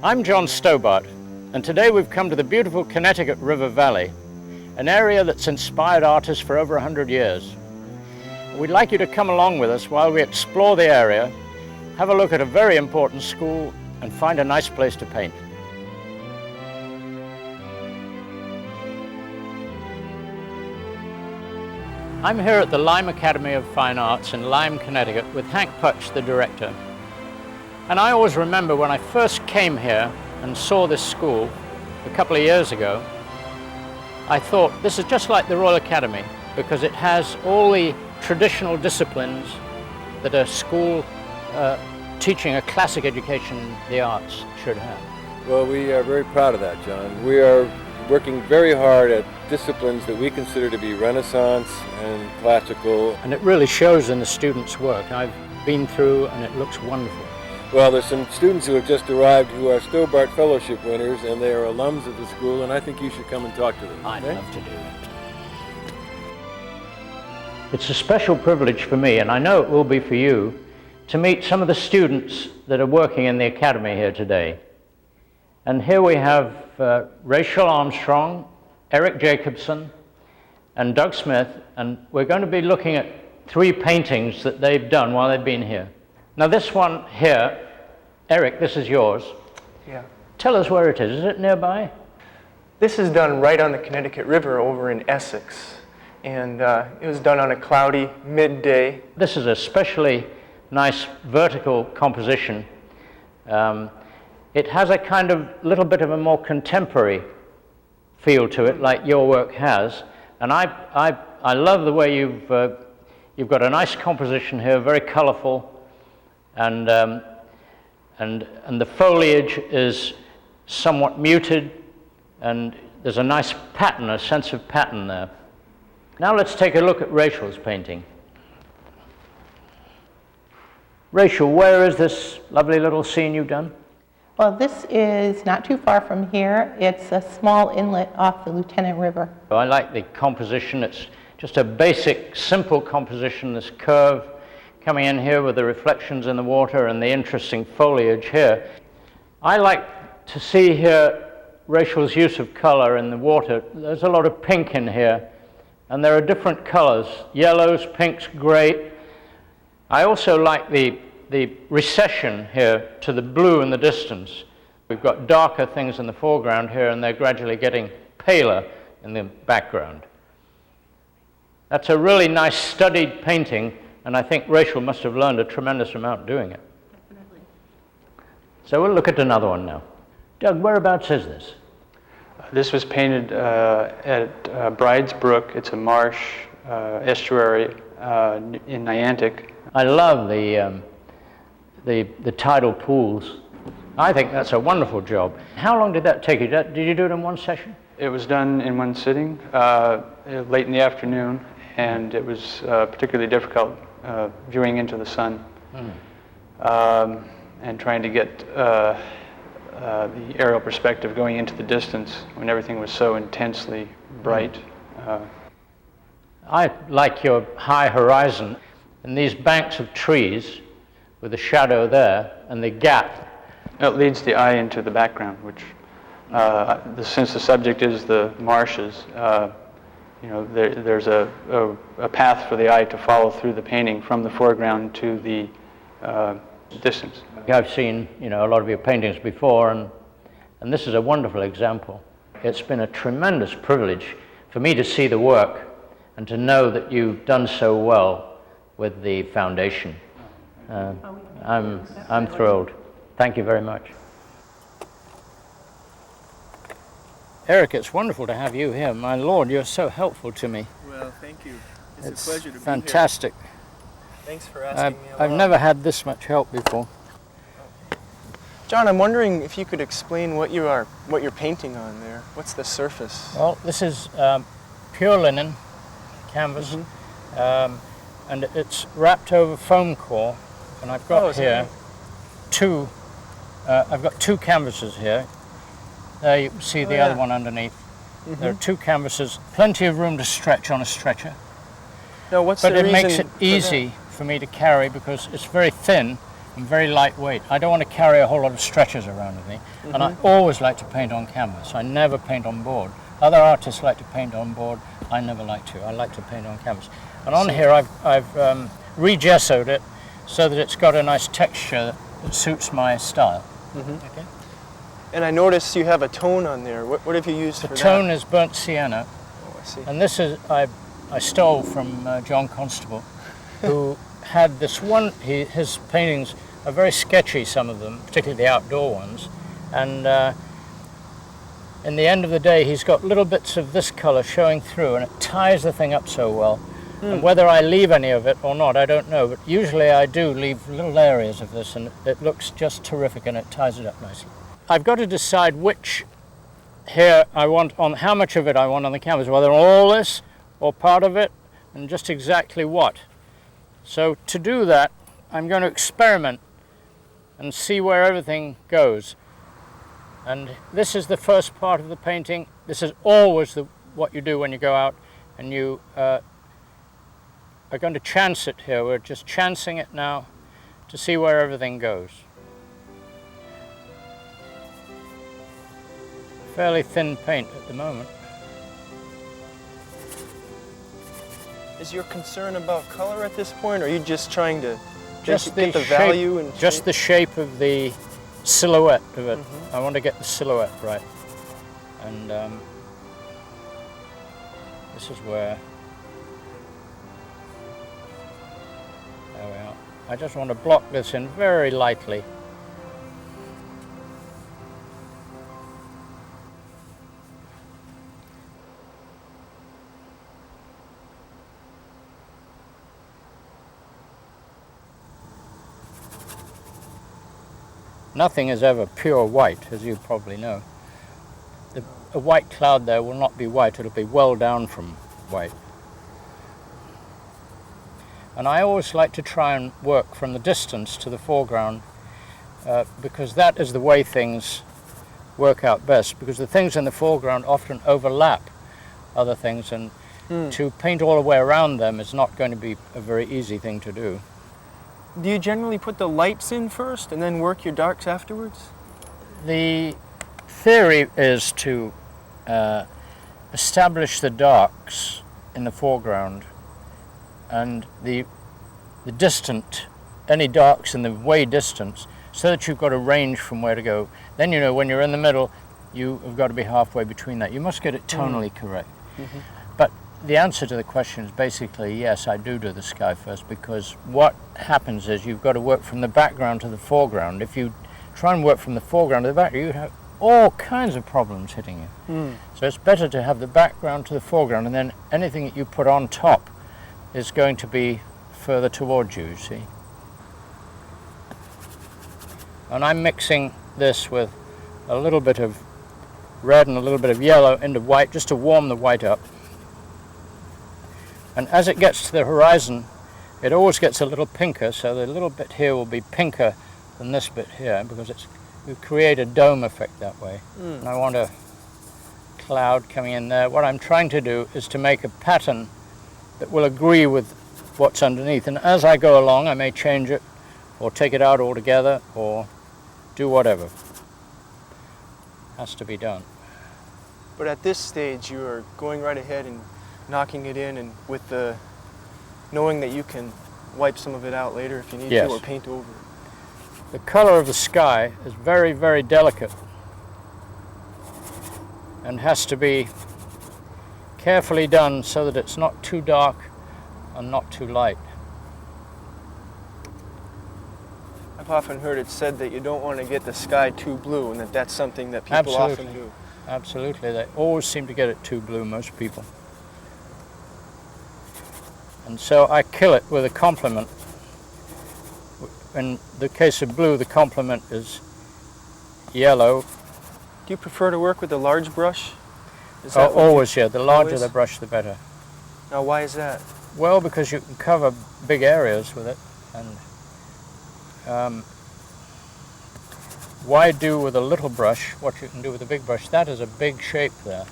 I'm John Stobart, and today we've come to the beautiful Connecticut River Valley, an area that's inspired artists for over 100 years. We'd like you to come along with us while we explore the area, have a look at a very important school, and find a nice place to paint. I'm here at the Lyme Academy of Fine Arts in Lyme, Connecticut with Hank Putch, the director. And I always remember when I first came here and saw this school a couple of years ago, I thought this is just like the Royal Academy because it has all the traditional disciplines that a school teaching a classic education in the arts should have. Well, we are very proud of that, John. We are working very hard at disciplines that we consider to be Renaissance and classical. And it really shows in the students' work. I've been through and it looks wonderful. Well, there's some students who have just arrived who are Stobart Fellowship winners, and they are alums of the school, and I think you should come and talk to them. I'd love to do that. It's a special privilege for me, and I know it will be for you, to meet some of the students that are working in the academy here today. And here we have Rachel Armstrong, Eric Jacobson, and Doug Smith, and we're going to be looking at 3 paintings that they've done while they've been here. Now this one here, Eric, this is yours. Yeah. Tell us where it is. Is it nearby? This is done right on the Connecticut River over in Essex. And it was done on a cloudy midday. This is a especially nice vertical composition. It has a kind of little bit of a more contemporary feel to it, like your work has. And I love the way you've got a nice composition here, very colorful. And the foliage is somewhat muted, and there's a nice pattern, a sense of pattern there. Now let's take a look at Rachel's painting. Rachel, where is this lovely little scene you've done? Well, this is not too far from here. It's a small inlet off the Lieutenant River. I like the composition. It's just a basic, simple composition, this curve coming in here with the reflections in the water and the interesting foliage here. I like to see here Rachel's use of color in the water. There's a lot of pink in here, and there are different colors, yellows, pinks, gray. I also like the recession here to the blue in the distance. We've got darker things in the foreground here, and they're gradually getting paler in the background. That's a really nice studied painting, and I think Rachel must have learned a tremendous amount doing it. Definitely. So we'll look at another one now. Doug, whereabouts is this? This was painted at Bride's Brook. It's a marsh estuary in Niantic. I love the tidal pools. I think that's a wonderful job. How long did that take you? Did you do it in one session? It was done in one sitting, late in the afternoon, and it was particularly difficult viewing into the sun and trying to get the aerial perspective going into the distance when everything was so intensely bright. I like your high horizon and these banks of trees with the shadow there and the gap. It leads the eye into the background, which, since the subject is the marshes, there's a path for the eye to follow through the painting from the foreground to the distance. I've seen, a lot of your paintings before, and this is a wonderful example. It's been a tremendous privilege for me to see the work and to know that you've done so well with the foundation. I'm thrilled. Thank you very much. Eric, it's wonderful to have you here. My Lord, you're so helpful to me. Well, thank you. It's a pleasure to fantastic. be here. Thanks for asking me along. I've never had this much help before. John, I'm wondering if you could explain what you're painting on there. What's the surface? Well, this is pure linen canvas, and it's wrapped over foam core. And I've got here I've got 2 canvases here. There you see the other one underneath. There are 2 canvases, plenty of room to stretch on a stretcher. Now, what's but the it reason makes it easy for me to carry because it's very thin I'm very lightweight. I don't want to carry a whole lot of stretchers around with me. And I always like to paint on canvas. I never paint on board. Other artists like to paint on board. I never like to. I like to paint on canvas. And on here I've re-gessoed it so that it's got a nice texture that suits my style. Okay. And I noticed you have a tone on there. What have you used for that? The tone is burnt sienna. Oh, I see. And this is, I stole from John Constable, who had this one, his paintings are very sketchy, some of them, particularly the outdoor ones. And in the end of the day, he's got little bits of this color showing through, and it ties the thing up so well. And whether I leave any of it or not, I don't know, but usually I do leave little areas of this, and it looks just terrific, and it ties it up nicely. I've got to decide which hair I want on, how much of it I want on the canvas, whether all this or part of it, and just exactly what. So to do that, I'm going to experiment and see where everything goes. And this is the first part of the painting. This is always what you do when you go out, and you are going to chance it here. We're just chancing it now to see where everything goes. Fairly thin paint at the moment. Is your concern about color at this point, or are you just trying to Just get the value and just shape? the shape of the silhouette of it. I want to get the silhouette right. And this is where, there we are. I just want to block this in very lightly. Nothing is ever pure white, as you probably know. A white cloud there will not be white, it'll be well down from white. And I always like to try and work from the distance to the foreground because that is the way things work out best, because the things in the foreground often overlap other things, and to paint all the way around them is not going to be a very easy thing to do. Do you generally put the lights in first and then work your darks afterwards? The theory is to establish the darks in the foreground and the distant, any darks in the way distance, so that you've got a range from where to go. Then you know when you're in the middle, you have got to be halfway between that. You must get it tonally correct. But the answer to the question is basically yes, I do the sky first, because what happens is you've got to work from the background to the foreground. If you try and work from the foreground to the background, you have all kinds of problems hitting you. So it's better to have the background to the foreground, and then anything that you put on top is going to be further towards you, see. And I'm mixing this with a little bit of red and a little bit of yellow into white, just to warm the white up. And as it gets to the horizon, it always gets a little pinker, so the little bit here will be pinker than this bit here, because we create a dome effect that way. And I want a cloud coming in there. What I'm trying to do is to make a pattern that will agree with what's underneath. And as I go along, I may change it, or take it out altogether, or do whatever has to be done. But at this stage, you are going right ahead and knocking it in, and with the knowing that you can wipe some of it out later if you need to, or paint over it. The color of the sky is very, very delicate and has to be carefully done so that it's not too dark and not too light. I've often heard it said that you don't want to get the sky too blue, and that's something that people often do. Absolutely. They always seem to get it too blue, most people. And so I kill it with a complement. In the case of blue, the complement is yellow. Do you prefer to work with a large brush? Always, yeah. The larger the brush, the better. Now, why is that? Well, because you can cover big areas with it. And why do with a little brush what you can do with a big brush? That is a big shape there.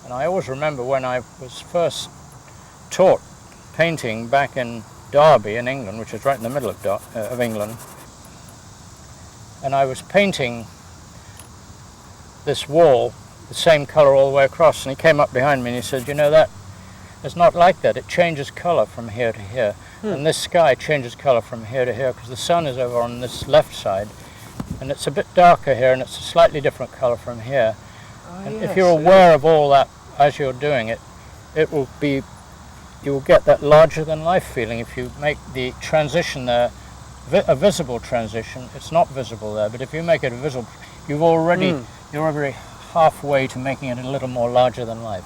And I always remember when I was first taught painting back in Derby in England, which is right in the middle of England. And I was painting this wall the same color all the way across, and he came up behind me and he said, you know, that it's not like that. It changes color from here to here. And this sky changes color from here to here because the sun is over on this left side, and it's a bit darker here, and it's a slightly different color from here. And if you're aware of all that as you're doing it, you will get that larger than life feeling. If you make the transition there a visible transition, it's not visible there, but if you make it a visible, you're already halfway to making it a little more larger than life.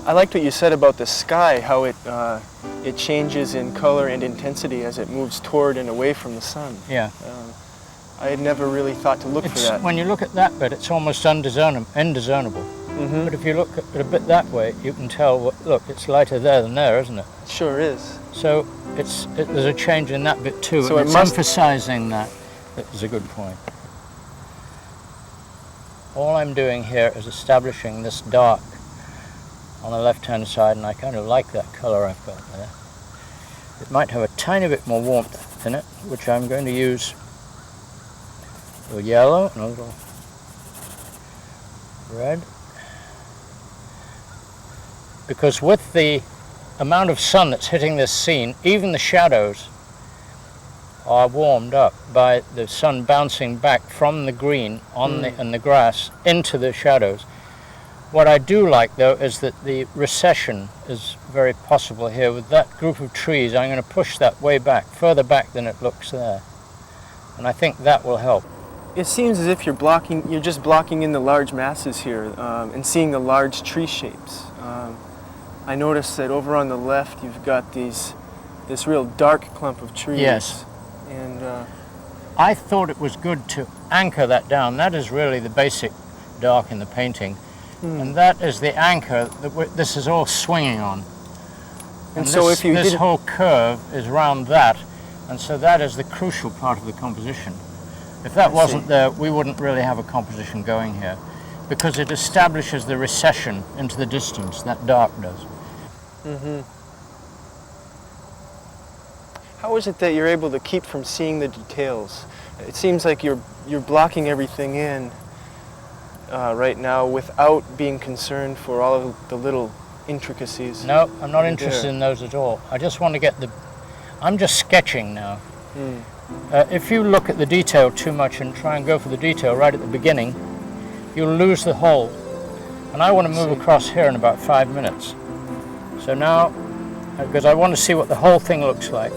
I liked what you said about the sky, how it changes in color and intensity as it moves toward and away from the sun. Yeah. I had never really thought to look for that. When you look at that bit, it's almost indiscernible. But if you look at it a bit that way, you can tell, look, it's lighter there than there, isn't it? It sure is. So there's a change in that bit too, so and it's emphasizing that. That is a good point. All I'm doing here is establishing this dark on the left-hand side, and I kind of like that color I've got there. It might have a tiny bit more warmth in it, which I'm going to use a little yellow and a little red. Because with the amount of sun that's hitting this scene, even the shadows are warmed up by the sun bouncing back from the green and the grass into the shadows. What I do like, though, is that the recession is very possible here. With that group of trees, I'm going to push that way back, further back than it looks there. And I think that will help. It seems as if you're just blocking in the large masses here and seeing the large tree shapes. I noticed that over on the left you've got this real dark clump of trees. Yes. And I thought it was good to anchor that down. That is really the basic dark in the painting. And that is the anchor that this is all swinging on. And so this whole curve is around that, and so that is the crucial part of the composition. If that wasn't there, we wouldn't really have a composition going here, because it establishes the recession into the distance, that dark does. How is it that you're able to keep from seeing the details? It seems like you're blocking everything in right now without being concerned for all of the little intricacies. No, I'm not interested in those at all. I just want to get I'm just sketching now. If you look at the detail too much and try and go for the detail right at the beginning, you'll lose the whole. And I want to move across here in about 5 minutes. So now, because I want to see what the whole thing looks like,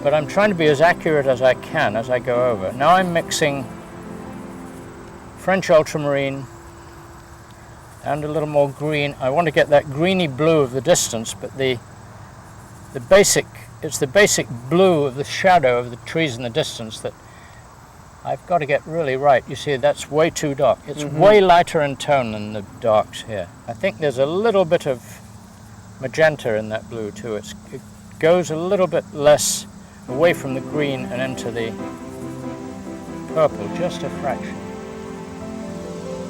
but I'm trying to be as accurate as I can as I go over. Now I'm mixing French ultramarine and a little more green. I want to get that greeny blue of the distance, but it's the basic blue of the shadow of the trees in the distance that I've got to get really right. You see, that's way too dark. It's way lighter in tone than the darks here. I think there's a little bit of magenta in that blue too. It goes a little bit less away from the green and into the purple, just a fraction.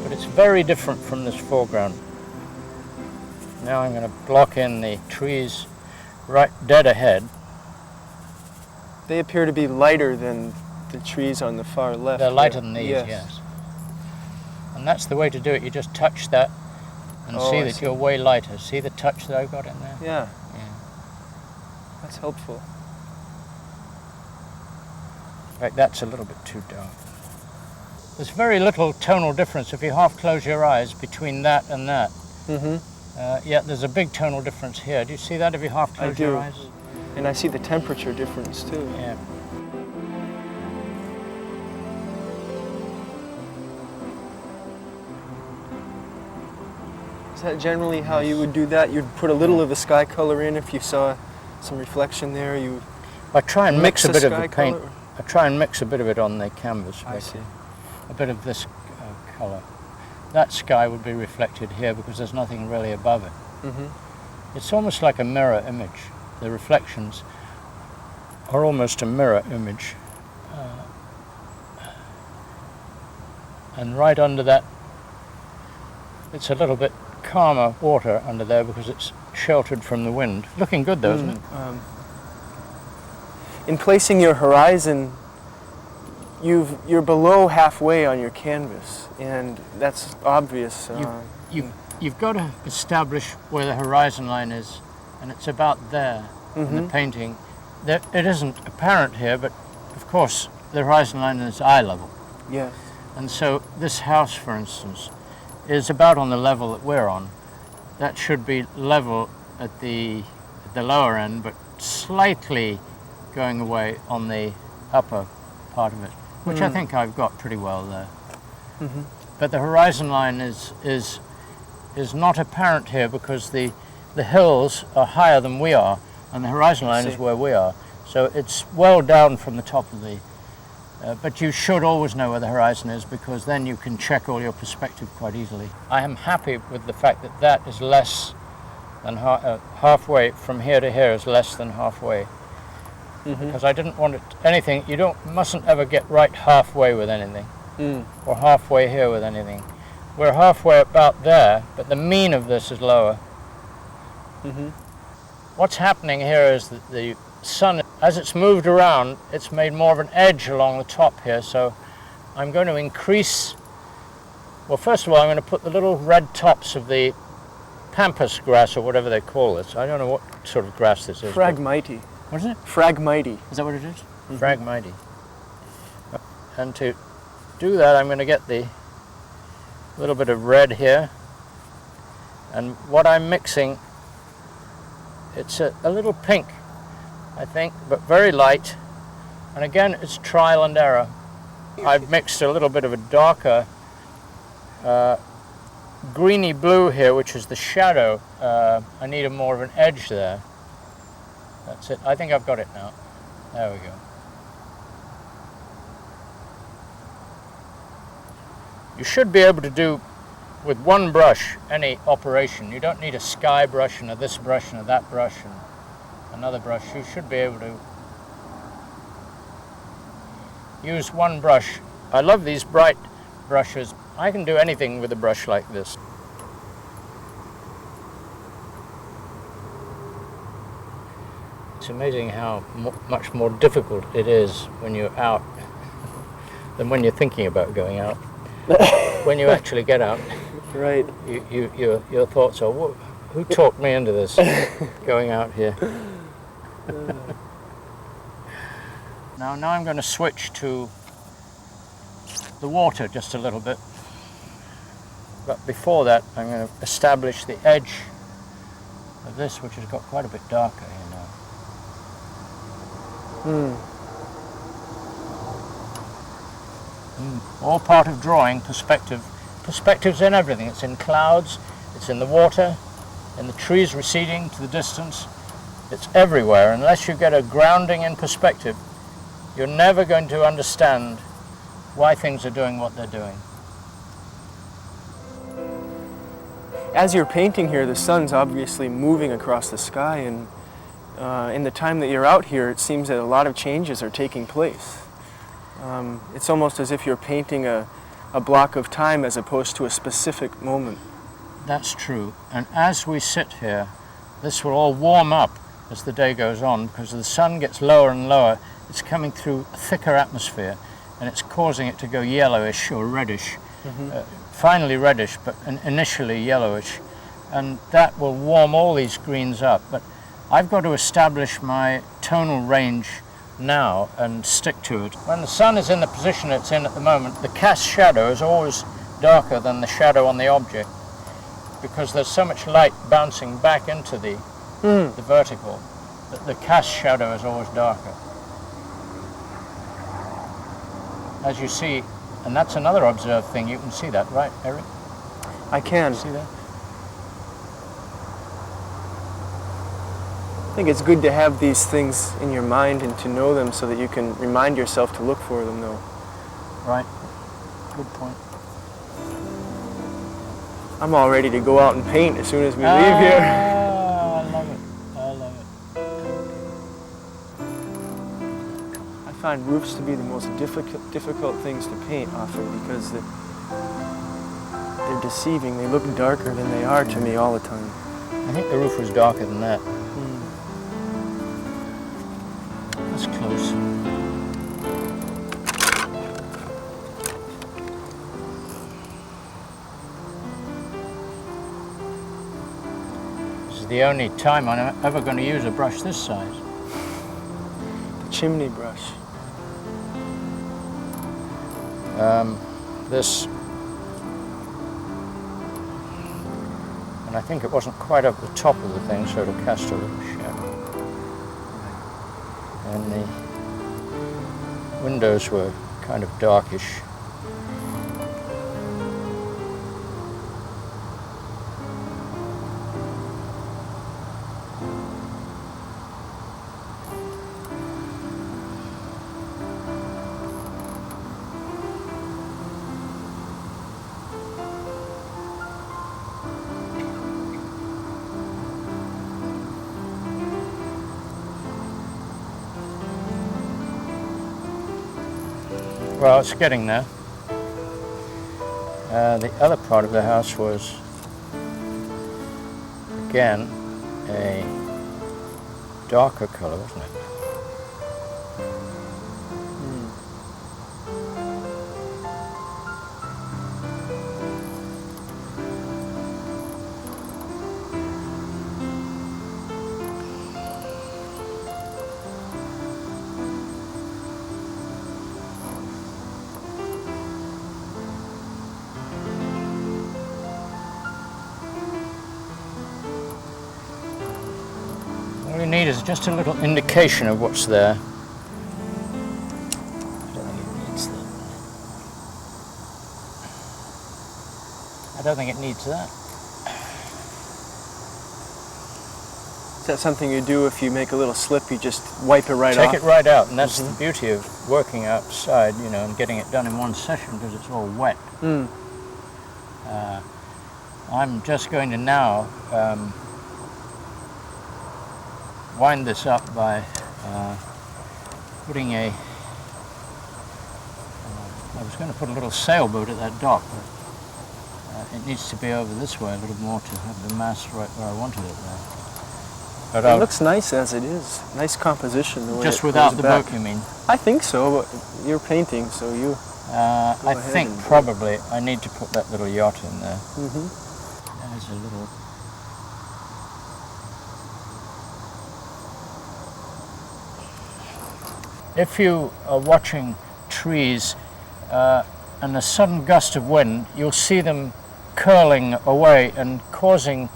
But it's very different from this foreground. Now I'm going to block in the trees right dead ahead. They appear to be lighter than the trees on the far left. They're lighter than these, yes. And that's the way to do it. You just touch that and see that you're way lighter. See the touch that I've got in there? Yeah. That's helpful. In fact, that's a little bit too dark. There's very little tonal difference if you half close your eyes between that and that. Yeah, there's a big tonal difference here. Do you see that if you half close your eyes? And I see the temperature difference too. Yeah. Is that generally how you would do that? You'd put a little of the sky color in if you saw some reflection there. I try and mix a bit of the paint. Color? I try and mix a bit of it on the canvas. I see. A bit of this color. That sky would be reflected here because there's nothing really above it. It's almost like a mirror image. The reflections are almost a mirror image. And right under that, it's a little bit calmer water under there because it's sheltered from the wind. Looking good though, isn't it? in placing your horizon, you're below halfway on your canvas, and that's obvious. You've got to establish where the horizon line is, and it's about there in the painting. It isn't apparent here, but of course the horizon line is eye level. Yes. And so this house, for instance, is about on the level that we're on. That should be level at the lower end, but slightly going away on the upper part of it, which I think I've got pretty well there. But the horizon line is not apparent here because the hills are higher than we are, and the horizon line is where we are. So it's well down from the top of the... but you should always know where the horizon is, because then you can check all your perspective quite easily. I am happy with the fact that that is less than halfway. From here to here is less than halfway. Because I didn't want it anything. You mustn't ever get right halfway with anything, or halfway here with anything. We're halfway about there, but the mean of this is lower. What's happening here is that the sun, as it's moved around, it's made more of an edge along the top here, so I'm going to increase... Well, first of all, I'm going to put the little red tops of the pampas grass, or whatever they call this. I don't know what sort of grass this is. Phragmite. What is it? Phragmite. Is that what it is? Phragmite. And to do that, I'm going to get the little bit of red here. And what I'm mixing, it's a little pink, I think, but very light. And again, it's trial and error. I've mixed a little bit of a darker greeny blue here, which is the shadow. I need more of an edge there. That's it. I think I've got it now. There we go. You should be able to do with one brush any operation. You don't need a sky brush and a this brush and a that brush and another brush. You should be able to use one brush. I love these bright brushes. I can do anything with a brush like this. It's amazing how much more difficult it is when you're out than when you're thinking about going out. When you actually get out, Right. Your thoughts are, who talked me into this, going out here? Now I'm going to switch to the water just a little bit. But before that, I'm going to establish the edge of this, which has got quite a bit darker here now. All part of drawing, perspective. Perspective's in everything. It's in clouds, it's in the water, in the trees receding to the distance. It's everywhere. Unless you get a grounding in perspective, you're never going to understand why things are doing what they're doing. As you're painting here, the sun's obviously moving across the sky, and in the time that you're out here, it seems that a lot of changes are taking place. It's almost as if you're painting a block of time as opposed to a specific moment. That's true. And as we sit here, this will all warm up as the day goes on, because the sun gets lower and lower. It's coming through a thicker atmosphere, and it's causing it to go yellowish or reddish. Finally reddish, but initially yellowish. And that will warm all these greens up. But I've got to establish my tonal range now and stick to it. When the sun is in the position it's in at the moment, the cast shadow is always darker than the shadow on the object, because there's so much light bouncing back into the vertical that the cast shadow is always darker. As you see, and that's another observed thing, you can see that, right, Eric? I can. See that? I think it's good to have these things in your mind and to know them so that you can remind yourself to look for them, though. Right. Good point. I'm all ready to go out and paint as soon as we leave here. I love it. I love it. I find roofs to be the most difficult things to paint often, because they're deceiving. They look darker than they are to me all the time. I think the roof was darker than that. Let's this close. This is the only time I'm ever going to use a brush this size. The chimney brush. This, and I think it wasn't quite up the top of the thing, so it'll cast a little shadow. And the windows were kind of darkish. Well, it's getting there. The other part of the house was, again, a darker color, wasn't it? All you need is just a little indication of what's there. I don't think it needs that. Is that something you do if you make a little slip, you just wipe it right off? Take it right out, and that's the beauty of working outside, you know, and getting it done in one session because it's all wet. I'm just going to now wind this up by putting a, I was going to put a little sailboat at that dock, but it needs to be over this way a little more to have the mast right where I wanted it there. But it looks nice as it is. Nice composition. The way just it without goes the back. boat, you mean? I think so, but you're painting, so you... I think probably I need to put that little yacht in there. There's a little... If you are watching trees and a sudden gust of wind, you'll see them curling away and causing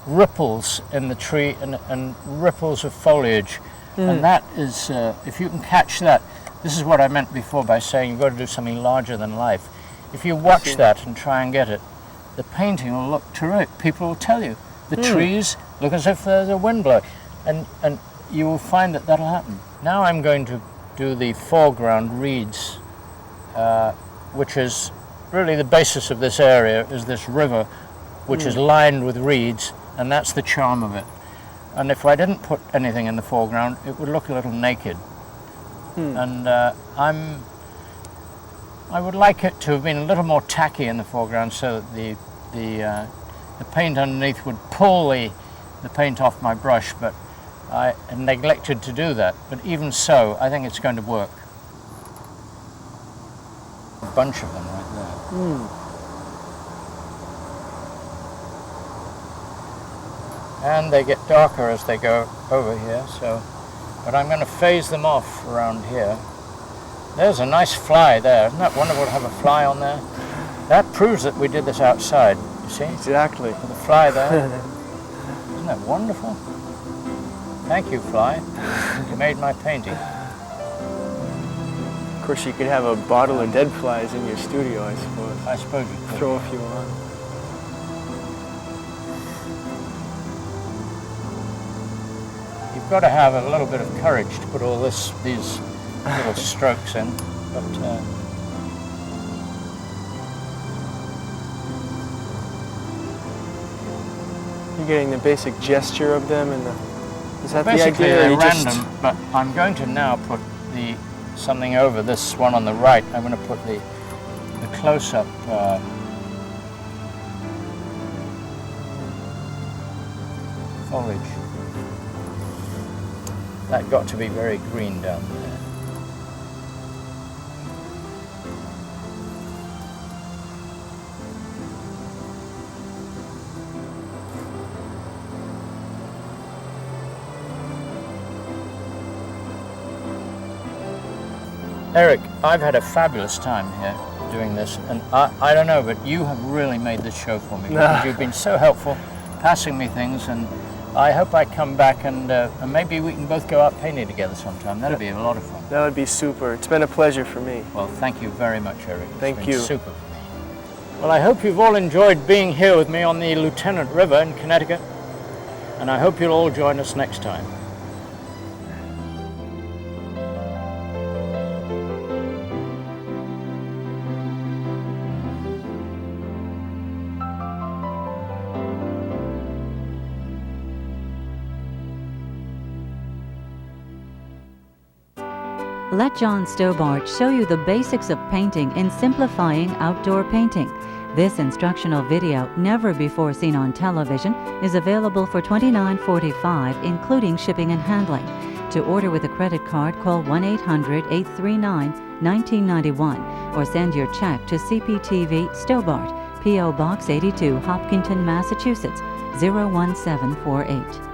ripples in the tree and ripples of foliage. And that is, if you can catch that, this is what I meant before by saying you've got to do something larger than life. If you watch that and try and get it, the painting will look terrific. People will tell you. The trees look as if there's a wind blowing. And you will find that that'll happen. Now I'm going to do the foreground reeds, which is really the basis of this area, is this river, which is lined with reeds, and that's the charm of it. And if I didn't put anything in the foreground, it would look a little naked. And I would like it to have been a little more tacky in the foreground so that the paint underneath would pull the paint off my brush, but I neglected to do that. But even so, I think it's going to work. A bunch of them right there. And they get darker as they go over here, so, but I'm going to phase them off around here. There's a nice fly there. Isn't that wonderful to have a fly on there? That proves that we did this outside, you see? Exactly. With a fly there. Isn't that wonderful? Thank you, fly. You made my painting. Of course, you could have a bottle of dead flies in your studio, I suppose. I suppose you could. Throw a few on. You've got to have a little bit of courage to put all these little strokes in, but You're getting the basic gesture of them, and is that basically the idea? they're random. But I'm going to now put something over this one on the right. I'm going to put the close-up foliage. That got to be very green down there. Eric, I've had a fabulous time here doing this, and I don't know, but you have really made this show for me because you've been so helpful, passing me things, and I hope I come back and maybe we can both go out painting together sometime. That'd be a lot of fun. That would be super. It's been a pleasure for me. Well, thank you very much, Eric. Thank you. Super for me. Well, I hope you've all enjoyed being here with me on the Lieutenant River in Connecticut, and I hope you'll all join us next time. Let John Stobart show you the basics of painting in simplifying outdoor painting. This instructional video, never before seen on television, is available for $29.45, including shipping and handling. To order with a credit card, call 1-800-839-1991 or send your check to CPTV Stobart, P.O. Box 82, Hopkinton, Massachusetts, 01748.